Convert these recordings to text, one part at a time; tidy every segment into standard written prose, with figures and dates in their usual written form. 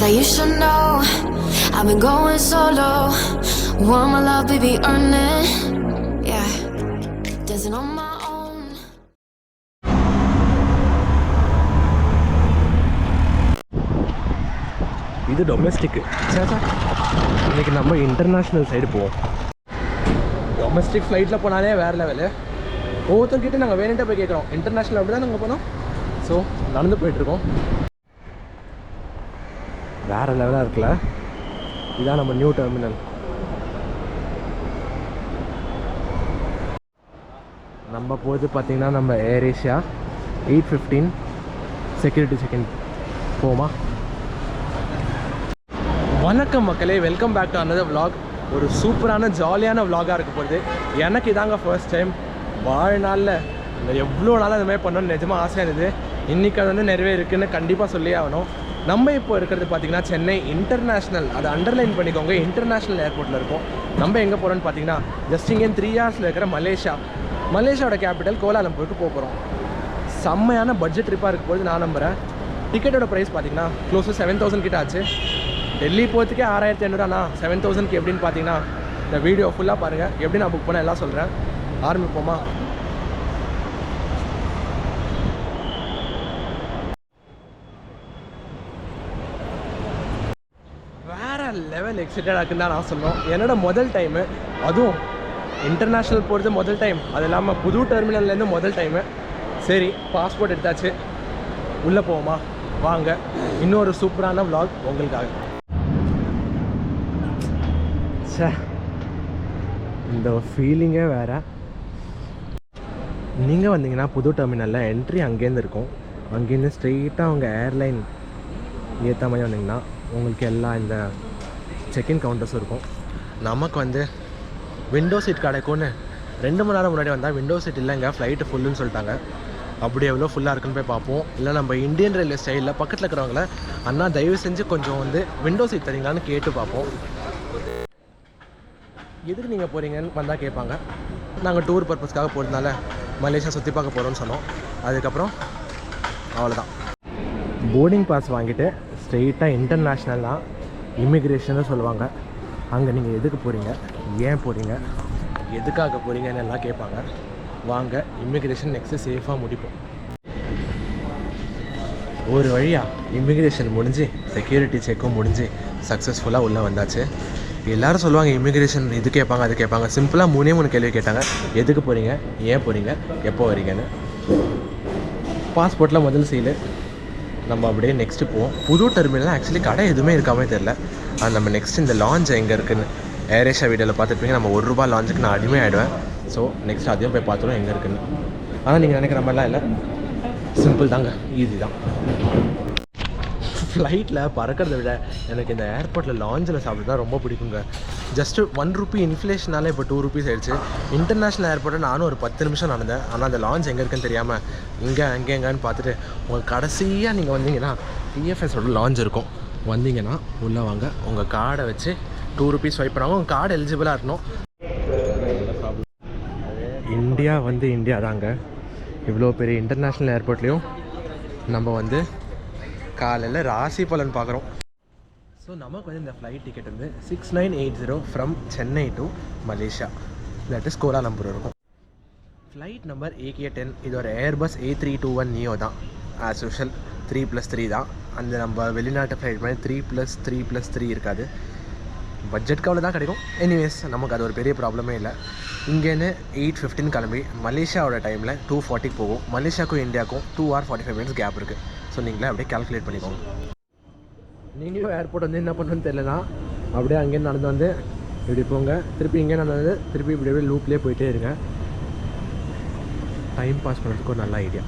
that you should know. I've been going solo. Want my love, baby, earn it. Yeah, dancing on my own. இது டொமெஸ்டிக்கு. சேச்சா, இன்றைக்கி நம்ம international side போவோம். Domestic ஃப்ளைட்டில் போனாலே வேறு லெவலு. ஒவ்வொருத்தர்கிட்ட நாங்கள் வேணுன்ட்டே போய் கேட்குறோம். இன்டர்நேஷ்னல் அப்படி தான் நாங்கள் போனோம். ஸோ நடந்து போயிட்டுருக்கோம். வேறு லெவலாக இருக்குல்ல. இதுதான் நம்ம நியூ டெர்மினல். நம்ம போது பார்த்திங்கன்னா நம்ம ஏர் ஏஷியா 8:15 செக்யூரிட்டி செகண்ட் போமா. வணக்கம் மக்களே, welcome back to another vlog. ஒரு சூப்பரான ஜாலியான vlog-ஆக இருக்க போகுது. எனக்கு இதாங்க ஃபர்ஸ்ட் டைம். வாழ்நாளில் எவ்வளோ நாள் அந்த மாதிரி பண்ணணும்னு நிஜமாக ஆசையாக இருந்தது. இன்றைக்கி அது வந்து நிறைவேறுக்குன்னு கண்டிப்பாக சொல்லி ஆகணும். நம்ம இப்போ இருக்கிறது பார்த்திங்கன்னா சென்னை இன்டர்நேஷ்னல், அதை அண்டர்லைன் பண்ணிக்கோங்க, இன்டர்நேஷ்னல் ஏர்போர்ட்டில் இருக்கும். நம்ம எங்கே போகிறோன்னு பார்த்தீங்கன்னா ஜஸ்ட் இங்கே 3 hours இருக்கிற மலேசியாவோட கேபிட்டல் கோலாலம்பூருக்கு போகிறோம். செம்மையான பட்ஜெட் ட்ரிப்பாக இருக்க போது நான் நம்புகிறேன். டிக்கெட்டோட ப்ரைஸ் பார்த்திங்கன்னா க்ளோஸ் டு 7,000 கிட்ட ஆச்சு. டெல்லி போகிறதுக்கே 6,500. 7,000க்கு எப்படின்னு பார்த்தீங்கன்னா இந்த வீடியோ ஃபுல்லாக பாருங்கள். எப்படி நான் புக் பண்ண எல்லாம் சொல்கிறேன். ஆரம்பிப்போமா? வேறு லெவல் எக்ஸைட்டடாக இருக்குன்னு தான் நான் சொல்லணும். என்னோட முதல் டைமு, அதுவும் இன்டர்நேஷ்னல் போகிறது முதல் டைம். அது இல்லாமல் புது டெர்மினல்லேருந்து முதல் டைமு. சரி, பாஸ்போர்ட் எடுத்தாச்சு, உள்ளே போவோமா? வாங்க, இன்னொரு சூப்பரான vlog உங்களுக்காக. இந்த ஃபீலிங்கே வேறு. நீங்கள் வந்தீங்கன்னா புது டெர்மினலில் என்ட்ரி அங்கேருந்து இருக்கும். அங்கேருந்து ஸ்ட்ரெயிட்டாக அவங்க ஏர்லைன் ஏற்ற மாதிரி வந்தீங்கன்னா உங்களுக்கு எல்லா இந்த செக்இன் கவுண்டர்ஸும் இருக்கும். நமக்கு வந்து விண்டோ சீட் கிடைக்கும்னு 2 மணி நேரம் முன்னாடி வந்தால் விண்டோ சீட் இல்லைங்க, ஃப்ளைட்டு ஃபுல்லுன்னு சொல்லிட்டாங்க. அப்படி எவ்வளோ ஃபுல்லாக இருக்குன்னு போய் பார்ப்போம். இல்லை நம்ம இந்தியன் ரயில்வே ஸ்டைலில் பக்கத்தில் இருக்கிறவங்கள அண்ணா தயவு செஞ்சு கொஞ்சம் வந்து விண்டோ சீட் தரீங்களான்னு கேட்டு பார்ப்போம். எதுக்கு நீங்கள் போகிறீங்கன்னு வந்தால் கேட்பாங்க. நாங்கள் டூர் பர்பஸ்க்காக போகிறதுனால மலேசியா சுற்றி பார்க்க போகிறோன்னு சொன்னோம். அதுக்கப்புறம் அவ்வளோதான். போர்டிங் பாஸ் வாங்கிட்டு ஸ்ட்ரெயிட்டாக இன்டர்நேஷ்னல் தான், இமிக்ரேஷன்னு சொல்லுவாங்க. அங்கே நீங்கள் எதுக்கு போகிறீங்க, ஏன் போகிறீங்க, எதுக்காக போகிறீங்கன்னு எல்லாம் கேட்பாங்க. வாங்க, இமிக்ரேஷன் நெக்ஸ்ட்டு சேஃபாக முடிப்போம். ஒரு வழியாக இமிக்ரேஷன் முடிஞ்சு செக்யூரிட்டி செக்கும் முடிஞ்சு சக்ஸஸ்ஃபுல்லாக உள்ளே வந்தாச்சு. எல்லோரும் சொல்லுவாங்க இமிக்ரேஷன் இது கேட்பாங்க அது கேட்பாங்க. சிம்பிளாக 3 கேள்வி கேட்டாங்க. எதுக்கு போகிறீங்க, ஏன் போகிறீங்க, எப்போ வரீங்கன்னு. பாஸ்போர்ட்டில் முதல் சீலு. நம்ம அப்படியே நெக்ஸ்ட்டு போவோம். புது டெர்மினல் ஆக்சுவலி கடை எதுவுமே இருக்காமே தெரில. அது நம்ம நெக்ஸ்ட் இந்த லான்ச் எங்கே இருக்குதுன்னு ஏர் ஏஷியா வீடியோவில் பார்த்துருப்பீங்க. நம்ம ₹1 லான்ச்சுக்கு நான் அடிமை ஆகிடுவேன். ஸோ நெக்ஸ்ட் அதையும் போய் பார்த்துருவோம் எங்கே இருக்குதுன்னு. ஆனால் நீங்கள் நினைக்கிற மாதிரிலாம் இல்லை, சிம்பிள் தாங்க, ஈஸி தான். ஃப்ளைட்டில் பறக்கிறத விட எனக்கு இந்த ஏர்போர்ட்டில் லாஞ்சில் சாப்பிட்டு தான் ரொம்ப பிடிக்குங்க. ஜஸ்ட்டு ₹1 இன்ஃப்ளேஷனால இப்போ ₹2 ஆயிடுச்சு. இன்டர்நேஷ்னல் ஏர்போர்ட்டை நானும் ஒரு 10 நிமிஷம் நடந்தேன். ஆனால் அந்த லாஞ்ச் எங்கே இருக்குன்னு தெரியாமல் இங்கே அங்கே எங்கேன்னு பார்த்துட்டு உங்களுக்கு கடைசியாக நீங்கள் வந்தீங்கன்னா டிஎஃப்எஸோட லாஞ்ச் இருக்கும். வந்தீங்கன்னா உள்ளே வாங்க, உங்கள் கார்டை வச்சு ₹2 ஸ்வைப் பண்ணாங்க. உங்கள் கார்டு எலிஜிபிளாக இருக்கணும். இந்தியா வந்து இந்தியா தாங்க. இவ்வளோ பெரிய இன்டர்நேஷ்னல் ஏர்போர்ட்லேயும் நம்ம வந்து காலையில் ராசி பலன் பார்க்குறோம். ஸோ நமக்கு வந்து இந்த ஃப்ளைட் டிக்கெட் வந்து 6980 from Chennai to Malaysia, that is Kuala Lumpur இருக்கும். Flight number AK10. இது ஒரு ஏர்பஸ் A321 நியோ தான். ஆஸ் யூஷுவல் 3+3 தான். அந்த நம்ம வெளிநாட்டு ஃப்ளைட் மாதிரி 3+3+3 இருக்காது. பட்ஜெட்க்கு அவ்வளோ தான் கிடைக்கும். எனிவேஸ் நமக்கு அது ஒரு பெரிய ப்ராப்ளமே இல்லை. இங்கேருந்து 8:15 கிளம்பி மலேசியாவோட டைமில் 2:40 போகும். மலேசியாவுக்கும் இந்தியாவுக்கும் 2 hours 45 minutes கேப் இருக்குது. ஸோ நீங்களே அப்படியே கால்குலேட் பண்ணிக்கோங்க. நீங்களும் ஏர்போர்ட் வந்து என்ன பண்ணுன்னு தெரியலனா அப்படியே அங்கேருந்து நடந்து வந்து இப்படி போங்க, திருப்பி இங்கே நடந்து திருப்பி இப்படி அப்படியே லூப்லேயே போயிட்டே இருங்க. டைம் பாஸ் பண்ணுறதுக்கு ஒரு நல்ல ஐடியா.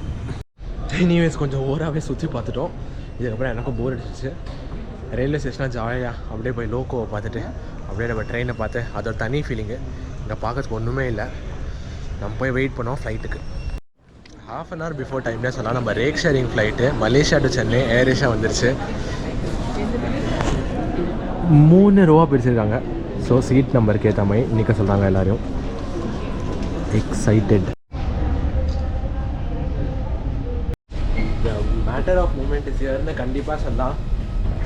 எனிவேஸ் கொஞ்சம் ஓவராகவே சுற்றி பார்த்துட்டோம். இதுக்கப்புறம் எனக்கும் போர் அடிச்சிச்சு. ரயில்வே ஸ்டேஷனாக ஜாலியாக அப்படியே போய் லோக்கோவை பார்த்துட்டு அப்படியே நம்ம ட்ரெயினை பார்த்து அதோட தனி ஃபீலிங்கு. இங்கே பார்க்கறதுக்கு ஒன்றுமே இல்லை. நம்ம போய் வெயிட் பண்ணோம் ஃப்ளைட்டுக்கு. ½ an hour பிஃபோர் டைம்லேயே சொல்லலாம். நம்ம rack sharing flight Malaysia to Chennai air Asia வந்துருச்சு. 3 row பிரிச்சிருக்காங்க. ஸோ சீட் நம்பருக்கு ஏற்ற மாதிரி நிற்க சொல்கிறாங்க எல்லோரும். Excited. Matter of moment is ஹியர்னு கண்டிப்பாக சொல்லலாம்.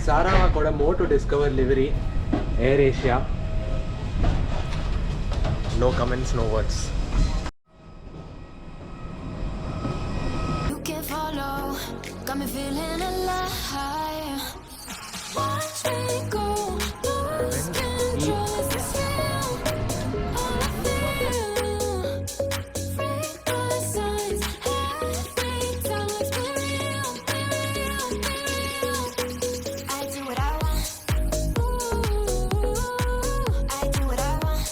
சாராவாக்கோட motto discover livery Air Asia. No comments, no words. You can follow, got me feeling alive. Watch me go, lose control, is this real? All I feel, free my signs, every time let's be real, be real, be real. I do what I want, I do what I want.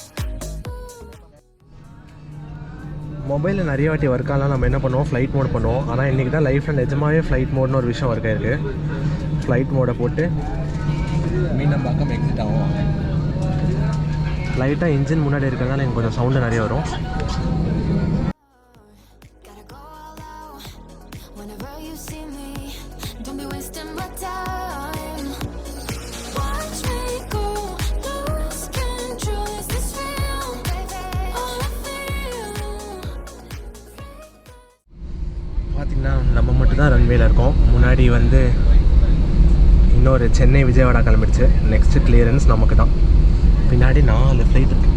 மொபைலில் நிறைய வாட்டி work ஆனால் நம்ம என்ன பண்ணுவோம், flight mode பண்ணுவோம். ஆனால் இன்றைக்கி தான் லைஃப்பில் நிஜமாகவே ஃப்ளைட் மோட்னு ஒரு விஷயம் ஒர்க் ஆகிருக்கு. ஃப்ளைட் மோடை போட்டு மீண்டும் பக்கம் எக்ஸிட் ஆகும். லைட்டாக இன்ஜின் முன்னாடி இருக்கிறதுனால எனக்கு கொஞ்சம் சவுண்டு நிறைய வரும். Gotta go all out whenever you see me. Don't be wasting my time. Watch me go, lose control, is this real? All I feel. பார்த்திங்கன்னா நம்ம மட்டும் தான் ரன்வேல இருக்கோம். முன்னாடி வந்து இன்னொரு சென்னை விஜயவாடா கிளம்பிடுச்சு. நெக்ஸ்ட்டு கிளியரன்ஸ் நமக்கு தான். பின்னாடி 4 ஃப்ளைட் இருக்குது.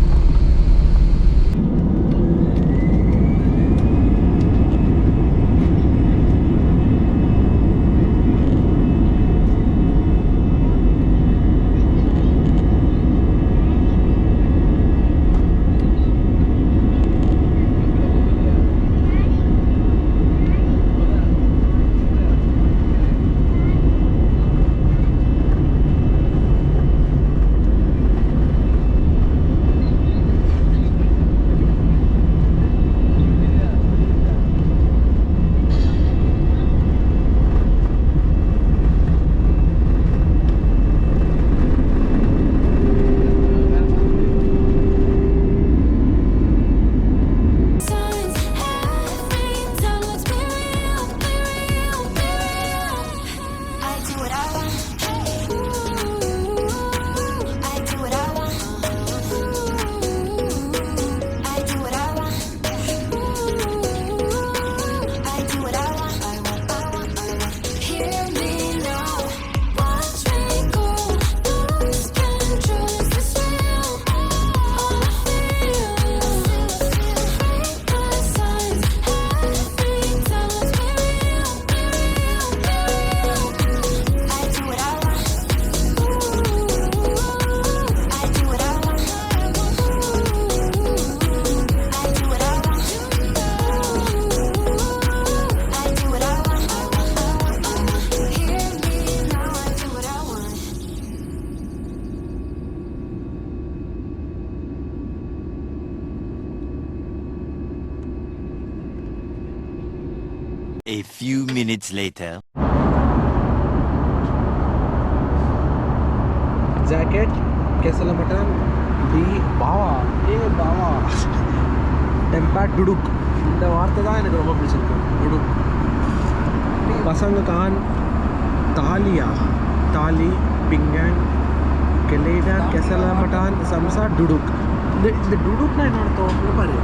Signs, every time let's be real, be real, be real. I do what I want. I do what I want. I do what I want. I do what I want. I want, I want, I want. Hear me now. Watch me go, lose control, is this real? All I feel, my signs, every time let's be real, be real, be real. I do what I want. I do what I want. I do what I want. I do what I want. Hear me now. I do what I want. A few minutes later. ஜாக்கெட் கேசல மட்டன் டி பாவா பாவா டெம்பேட் டுடுக். இந்த வார்த்தை தான் எனக்கு ரொம்ப பிடிச்சிருக்கு. டுடுக். பசங்க கான் தாலியா தாலி பிங்கன் கெலேடா கேசல மட்டன் சம்சா டுடுக். இந்த டுடுக்னா என்ன அர்த்தம் பாரு.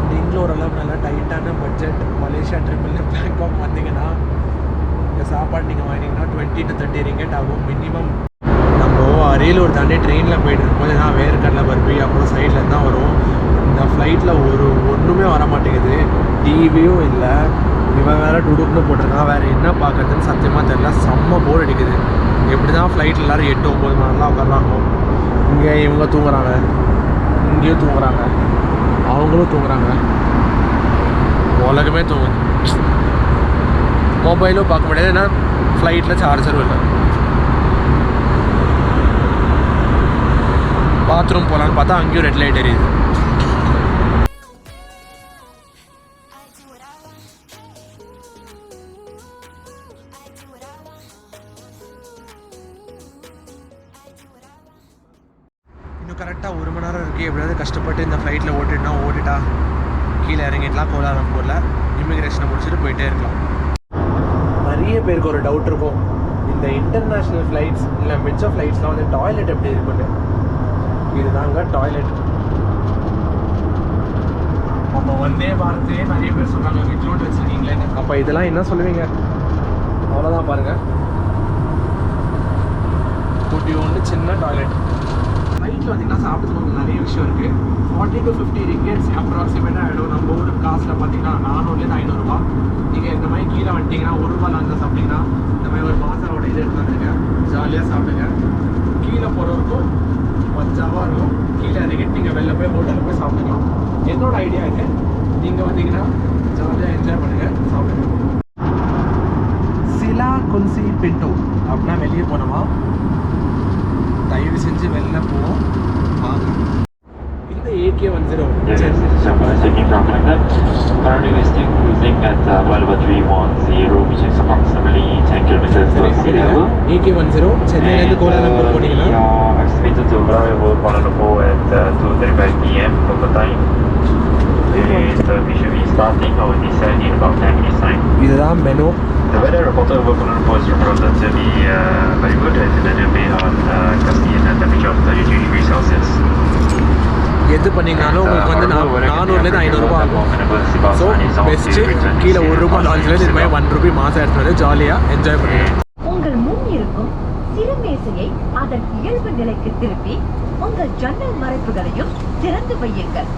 நீங்களும் ஓரளவு நல்லா டைட்டான பட்ஜெட் மலேசியா ட்ரிப்பில் பேங்காக் வந்தீங்கன்னா இந்த சாப்பாடு நீங்கள் வாங்கினீங்கன்னா 20 to 30 ரிங்கெட் ஆகும் மினிமம். நம்ம அரியலூர் தாண்டி ட்ரெயினில் போயிட்டு இருக்கும்போது தான் வேர்க்கடலை பருப்பி அப்புறம் சைடில் தான் வரும். இந்த ஃப்ளைட்டில் ஒன்றுமே வர மாட்டேங்குது. டிவியும் இல்லை. இவன் வேறு டுடுக்னு போட்டிருக்கான். வேறு என்ன பார்க்குறதுன்னு சத்தியமாக தெரியல. செம்ம போர் அடிக்குது. எப்படி தான் ஃப்ளைட்டில் எல்லோரும் 8-9 மணி நேரம்லாம் உட்காராங்க. இங்கே இவங்க தூங்குறாங்க, இங்கேயும் தூங்குறாங்க, அவங்களும் தூங்குறாங்க, உலகமே தூங்குது. மொபைலும் பார்க்க முடியாது. ஏன்னா ஃப்ளைட்டில் சார்ஜரும் இல்லை. பாத்ரூம் போகலான்னு பார்த்தா அங்கேயும் ரெட் லைட் எரியுது. I do what I want. I do what I want. I do what I want. இன்னும் கரெக்டாக 1 மணி நேரம் இருக்குது. எப்படியாவது கஷ்டப்பட்டு இந்த ஃப்ளைட்டில் ஓட்டிட்டா கீழே இறங்கிடலாம். கோலாலம்பூரில் இமிக்ரேஷனை முடிச்சுட்டு போயிட்டே இருக்கலாம். நிறைய பேருக்கு ஒரு டவுட் இருக்கும், இந்த இன்டர்நேஷ்னல் ஃப்ளைட்ஸ் இல்லை மிச்ச ஃப்ளைட்ஸ்லாம் வந்து டாய்லெட் எப்படி இருக்குன்னு. இதுதாங்க டாய்லெட். நம்ம வந்தே பாரத்தே நிறைய பேர் சொல்கிறாங்க வித்ரோட் வச்சுருக்கீங்களேன்னு. அப்போ இதெல்லாம் என்ன சொல்லுவீங்க? அவ்வளோதான் பாருங்கள். குட்டியோண்டு சின்ன டாய்லெட். ஃப்ளைட்டில் பார்த்தீங்கன்னா சாப்பிட்றதுக்கு நிறைய விஷயம் இருக்குது. 40 to 50 ringgits அப்ராக்சிமேட்டாக ஆகிடும். நம்ம ஊர் காசில் பார்த்தீங்கன்னா 400 to 500 ரூபா. நீங்கள் இந்த மாதிரி கீழே வந்துட்டிங்கன்னா ₹1 லாங்க சாப்பிட்டீங்கன்னா இந்த மாதிரி ஒரு மாசாவோட இது எடுத்துருங்க, ஜாலியாக சாப்பிடுங்க. கீழே போகிறவருக்கும் மஜாவாக இருக்கும். கீழே இறங்கிட்டு நீங்கள் வெளில போய் ஹோட்டலில் போய் சாப்பிட்டுக்கலாம். என்னோட ஐடியா இது, நீங்கள் வந்தீங்கன்னா ஜாலியாக என்ஜாய் பண்ணுங்கள், சாப்பிடுங்க. சிலா குன்சி பின்டோ அப்படின்னா வெளியே போனோமா, தயவு செஞ்சு வெளில போவோம் வாங்க. இந்த AK10 Speaking from London, currently we're still cruising at level 310, which is approximately 10 kilometers above sea level. AK10 சென்னையிலேருந்து கோலாலம்பூர் போனீங்கன்னா we are estimated to arrive over Kuala Lumpur at 2:35 PM local time. And we should be starting our descent in about 10 minutes time. இதுதான் menu. The weather reported over Kuala Lumpur is reported to be very good, as in a bit on gusty and a temperature of 33 degrees Celsius. எது பண்ணிங்கனாலும் உங்களுக்கு வந்து 400லேருந்து 500 ரூபா ஆகும். So best கீழே ₹1 லான்ச்லேருந்து இது மாதிரி ₹1 மாதம் எடுத்துகிட்டு வந்து ஜாலியாக என்ஜாய் பண்ணுங்கள். உங்கள் முன் இருக்கும் சிறு மேசையை அதன் இயல்பு நிலைக்கு திருப்பி உங்கள் ஜன்னல் மறைப்புகளையும் திறந்து வையுங்கள்.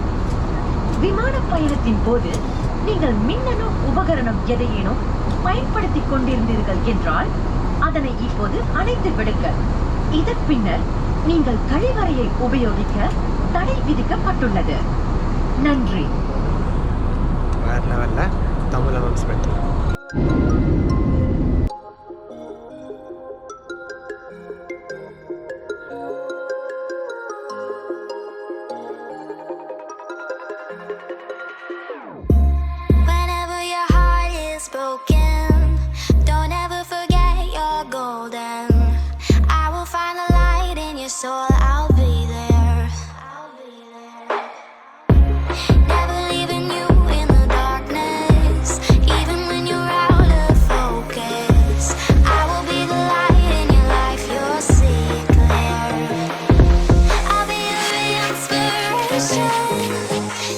விமான பயணத்தின் போது நீங்கள் மின்னணு உபகரணம் எதையேனும் பயன்படுத்திக் கொண்டிருந்தீர்கள் என்றால் அதனை இப்போது அணைத்து விடுங்கள். இதன் பின்னர் நீங்கள் கழிவறையை உபயோகிக்க தடை விதிக்கப்பட்டுள்ளது. நன்றி. வேற லெவலில் Tamil announcement. Whenever your heart is broken, don't ever forget you're golden. I will find a light in your soul, I'll be there. Never leaving you in the darkness, even when you're out of focus. I will be the light in your life, you'll see it clear. I'll be your inspiration,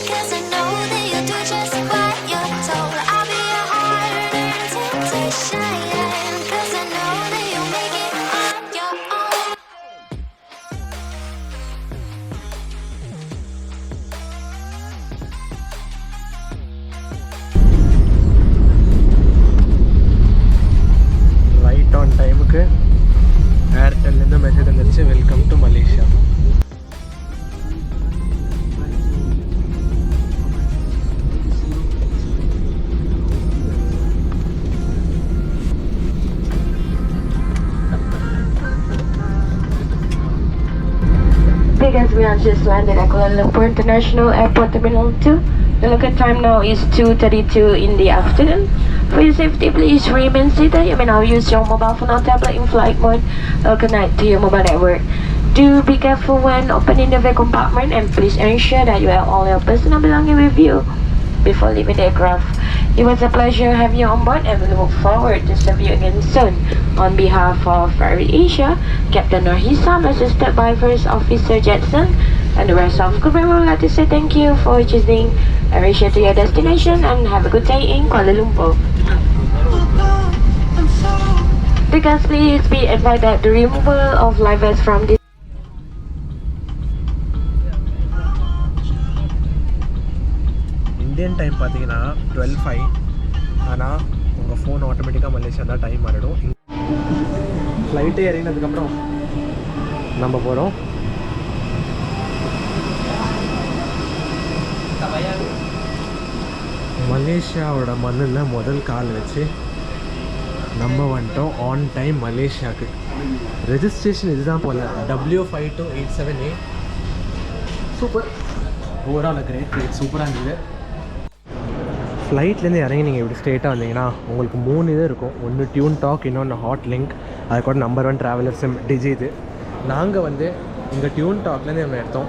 'cause I know that you'll do just what you're told. I'll be your heart and temptation, 'cause I know that you'll make it on your own. Right on டைமுக்கு ஏர்டெல்லேருந்து message வந்துருச்சு, welcome to Malaysia. Because we have just landed at Kuala Lumpur International Airport Terminal 2. The local time now is 2:32 in the afternoon. For your safety, please remain seated. You may now use your mobile phone or tablet in flight mode or connect to your mobile network. Do be careful when opening the vehicle compartment, and please ensure that you have all your personal belongings with you before leaving the aircraft. It was a pleasure having you on board, and we look forward to serve you again soon. On behalf of Ferry Asia, Captain Norhisam, assisted by First Officer Jetson, and the rest of the crew, we would like to say thank you for choosing AirAsia to your destination, and have a good day in Kuala Lumpur. Because please be advised that the removal of live vests from this Indian time பார்த்தீங்கன்னா 12:05. ஆனால் உங்கள் phone ஆட்டோமேட்டிக்காக Malaysia தான் time மாறிடும். ஃப்ளைட்டே இறங்கினதுக்கப்புறம் நம்ம போகிறோம் மலேசியாவோட மண்ணில் முதல் கால் வச்சு நம்ம வந்துட்டோம் ஆன் டைம் மலேசியாவுக்கு. ரெஜிஸ்ட்ரேஷன் இதுதான் போல், W5287A. சூப்பர், ஓவரால் கிரேட் சூப்பராக இருந்தது. ஃப்ளைட்லேருந்து இறங்கி நீங்கள் இப்படி ஸ்ட்ரெயிட்டாக வந்தீங்கன்னா உங்களுக்கு 3 இது இருக்கும். ஒன்று டியூன் டாக், இன்னொன்று ஹாட் லிங்க், அது கூட நம்பர் 1 ட்ராவலர் சிம் டிஜி. இது நாங்கள் வந்து இங்கே டியூன் டாக்லேருந்து நம்ம எடுத்தோம்.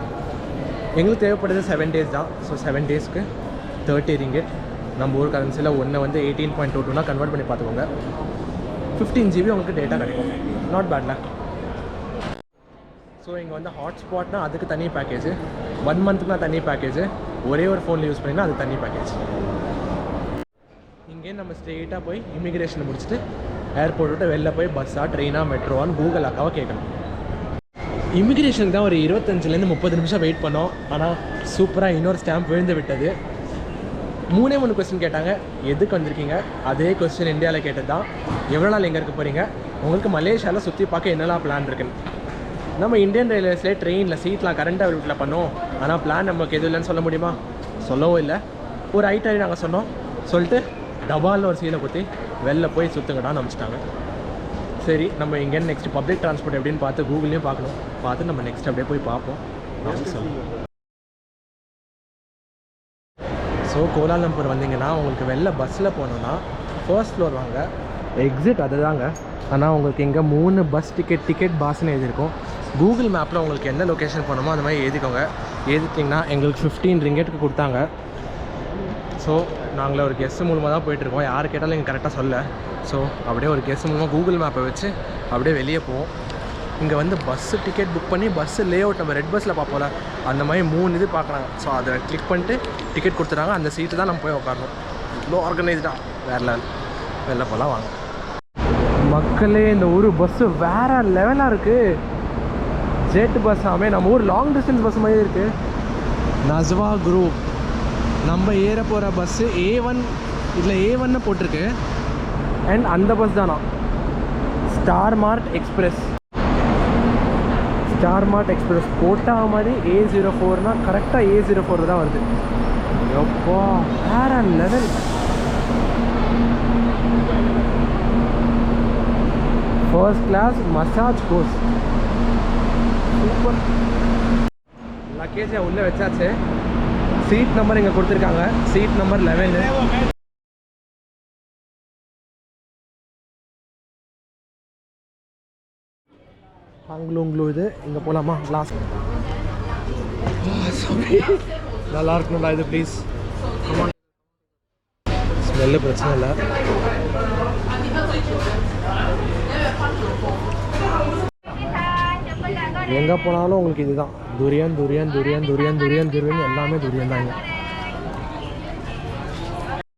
எங்களுக்கு தேவைப்படுது 7 days தான். So 7 daysக்கு 30 ringgit. நம்ம ஊர் கரன்சியில் ஒன்று வந்து 18.22 கன்வெர்ட் பண்ணி பார்த்துக்கோங்க. 15 GB உங்களுக்கு டேட்டா கிடைக்கும். நாட் பேட்ல. ஸோ இங்கே வந்து ஹாட்ஸ்பாட்னா அதுக்கு தனி பேக்கேஜ், 1 monthக்குனா தனி பேக்கேஜ், ஒரே ஒரு ஃபோனில் யூஸ் பண்ணிங்கன்னா அது தனி பேக்கேஜ். இங்கே நம்ம ஸ்ட்ரெயிட்டாக போய் இமிக்ரேஷனை முடிச்சுட்டு ஏர்போர்ட் விட்டு வெளில போய் பஸ்ஸாக ட்ரெயினாக மெட்ரோவான்னு கூகுள் அக்காவை கேட்கணும். இமிக்ரேஷன் தான் ஒரு 25லேருந்து 30 நிமிஷம் வெயிட் பண்ணோம். ஆனால் சூப்பராக இன்னொரு ஸ்டாம்ப் விழுந்து விட்டது. 3 கொஸ்டின் கேட்டாங்க. எதுக்கு வந்திருக்கீங்க? அதே கொஸ்டின் இந்தியாவில் கேட்டது தான். எவ்வளோ நாள் எங்கே இருக்க போகிறீங்க? உங்களுக்கு மலேசியாவில் சுற்றி பார்க்க என்னெல்லாம் பிளான் இருக்குன்னு. நம்ம இந்தியன் ரயில்வேஸ்லேயே ட்ரெயினில் சீட்லாம் கரண்ட் அவைலபிளில் பண்ணோம். ஆனால் பிளான் நமக்கு எதுவும் இல்லைன்னு சொல்ல முடியுமா? சொல்லவும் இல்லை. ஒரு ஐட்டரி நாங்கள் சொன்னோம். சொல்லிட்டு டபால்னு ஒரு சீலை குத்தி வெளில போய் சுற்றுங்கடான்னு அனுப்பிச்சிட்டாங்க. சரி, நம்ம இங்கேருந்து நெக்ஸ்ட் பப்ளிக் ட்ரான்ஸ்போர்ட் எப்படின்னு பார்த்து கூகுள்லேயும் பார்க்கணும். பார்த்து நம்ம நெக்ஸ்ட் அப்படியே போய் பார்ப்போம் அப்படின்னு சொல்லுவோம். ஸோ கோலாலம்பூர் வந்தீங்கன்னா உங்களுக்கு வெளில பஸ்ஸில் போகணுன்னா ஃபர்ஸ்ட் ஃப்ளோர் வாங்க. எக்ஸிட் அது தாங்க. ஆனால் உங்களுக்கு இங்கே 3 பஸ் டிக்கெட் பாஸ்ன்னு எழுதியிருக்கும். கூகுள் மேப்பில் உங்களுக்கு எந்த லொக்கேஷன் போகணுமோ அந்த மாதிரி எழுதிக்கோங்க. எழுதிட்டிங்கன்னா எங்களுக்கு 15 ரிங்கெட்டுக்கு கொடுத்தாங்க. ஸோ நாங்களே ஒரு கெஸ்ட் மூலமாக தான் போயிட்டுருக்கோம். யார் கேட்டாலும் எங்கள் கரெக்டாக சொல்ல. ஸோ அப்படியே ஒரு கெஸ்ட் மூலமாக கூகுள் மேப்பை வச்சு அப்படியே வெளியே போவோம். இங்கே வந்து பஸ்ஸு டிக்கெட் புக் பண்ணி பஸ்ஸு லே அவுட் நம்ம ரெட் பஸ்ஸில் பார்ப்போம்ல அந்த மாதிரி 3 இது பார்க்குறாங்க. ஸோ அதை கிளிக் பண்ணிட்டு டிக்கெட் கொடுத்துறாங்க. அந்த சீட்டு தான் நம்ம போய் உட்காரணும். இவ்வளோ ஆர்கனைஸ்டாக வேறு லெவல். வெளில போகலாம் வாங்க மக்களே. இந்த ஒரு பஸ்ஸு வேறு லெவலாக இருக்குது. ஜெட் பஸ்ஸாமே நம்ம ஊர் லாங் டிஸ்டன்ஸ் பஸ் மாதிரி இருக்குது. நஸ்வா குரூப். நம்ம ஏற போகிற பஸ்ஸு A1. இதில் A1 போட்டிருக்கு. அண்ட் அந்த பஸ் தானா Star Mart Express. Star Mart Express போட்டா மாதிரி A04னா கரெக்டாக A04 தான் வருது. எப்போ வேற level. First class massage course. Super. லக்கேஜை உள்ளே வச்சாச்சு. சீட் நம்பர் இங்கே கொடுத்துருக்காங்க. Seat number 11. அங்குளு இது இங்கே போகலாமா? லாஸ்ட் நல்லா இருக்கணும்டா இது ப்ளீஸ். ஸ்மெல்லு பிரச்சனை இல்லை. எங்கே போனாலும் உங்களுக்கு இதுதான். துரியன் எல்லாமே துரியன் தான்.